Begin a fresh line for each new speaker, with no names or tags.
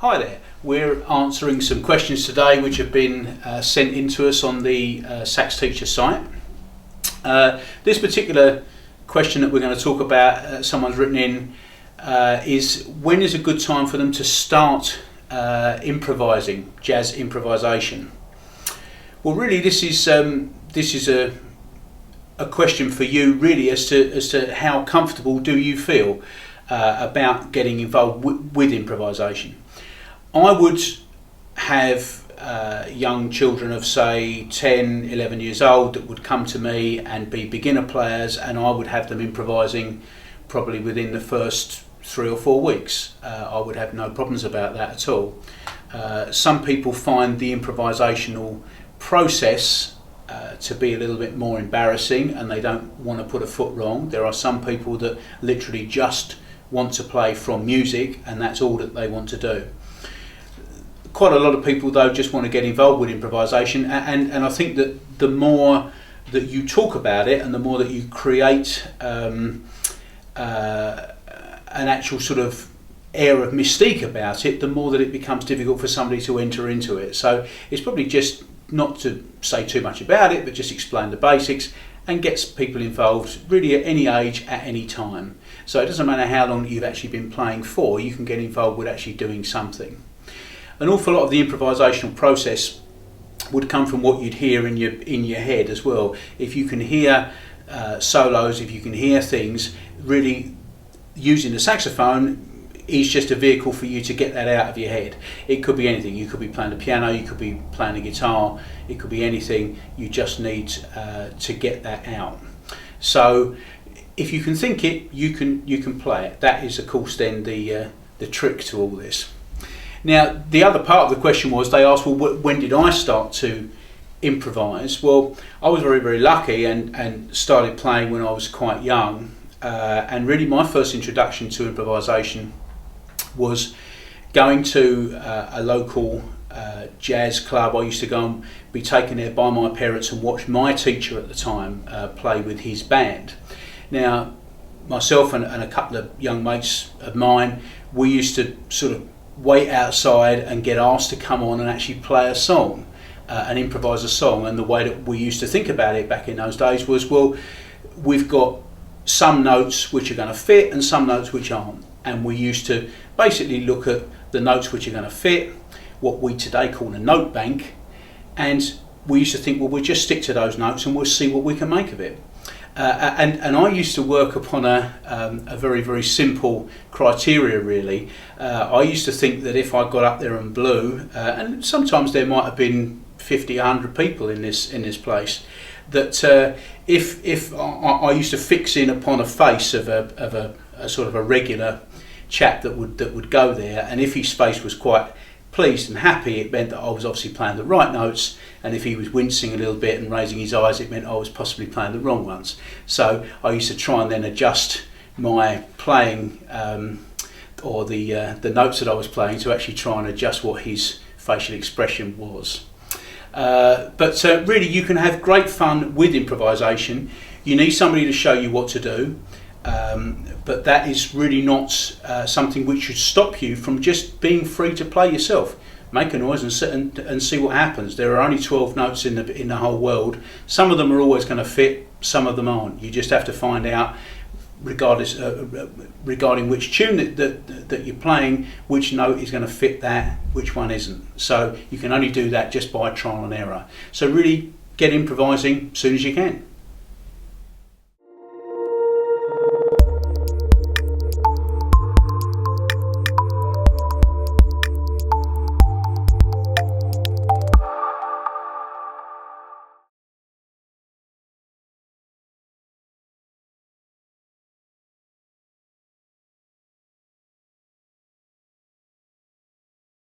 Hi there, we're answering some questions today which have been sent in to us on the Sax Teacher site. This particular question that we're going to talk about, someone's written in, is when is a good time for them to start improvising, jazz improvisation? Well, really this is a question for you really as to how comfortable do you feel about getting involved with improvisation. I would have young children of say 10, 11 years old that would come to me and be beginner players, and I would have them improvising probably within the first 3 or 4 weeks. I would have no problems about that at all. Some people find the improvisational process to be a little bit more embarrassing and they don't want to put a foot wrong. There are some people that literally just want to play from music and that's all that they want to do. Quite a lot of people though just want to get involved with improvisation, and I think that the more that you talk about it and the more that you create an actual sort of air of mystique about it, the more that it becomes difficult for somebody to enter into it. So it's probably just not to say too much about it, but just explain the basics and gets people involved really at any age, at any time. So it doesn't matter how long you've actually been playing for, you can get involved with actually doing something. An awful lot of the improvisational process would come from what you'd hear in your head as well. If you can hear solos, if you can hear things, really using the saxophone is just a vehicle for you to get that out of your head. It could be anything. You could be playing the piano, you could be playing the guitar, it could be anything. You just need to get that out. So if you can think it, you can play it. That is of course then the trick to all this. Now, the other part of the question was, they asked, well, when did I start to improvise? Well, I was very, very lucky and started playing when I was quite young. And really my first introduction to improvisation was going to a local jazz club. I used to go and be taken there by my parents and watch my teacher at the time play with his band. Now, myself and a couple of young mates of mine, we used to sort of wait outside and get asked to come on and actually play a song and improvise a song. And the way that we used to think about it back in those days was, well, we've got some notes which are going to fit and some notes which aren't, and we used to basically look at the notes which are going to fit, what we today call a note bank, and we used to think, well, we'll just stick to those notes and we'll see what we can make of it. And I used to work upon a very, very simple criteria really. I used to think that if I got up there and blew, and sometimes there might have been 50, 100 people in this place, that if I used to fix in upon a face of a sort of a regular chap that would go there, and if his face was quite pleased and happy, it meant that I was obviously playing the right notes, and if he was wincing a little bit and raising his eyes, it meant I was possibly playing the wrong ones. So I used to try and then adjust my playing or the notes that I was playing to actually try and adjust what his facial expression was. But really you can have great fun with improvisation. You need somebody to show you what to do, but that is really not something which should stop you from just being free to play yourself. Make a noise and sit and see what happens. There are only 12 notes in the whole world. Some of them are always going to fit, some of them aren't. You just have to find out, regardless regarding which tune that you're playing, which note is going to fit that, which one isn't. So you can only do that just by trial and error. So really get improvising as soon as you can.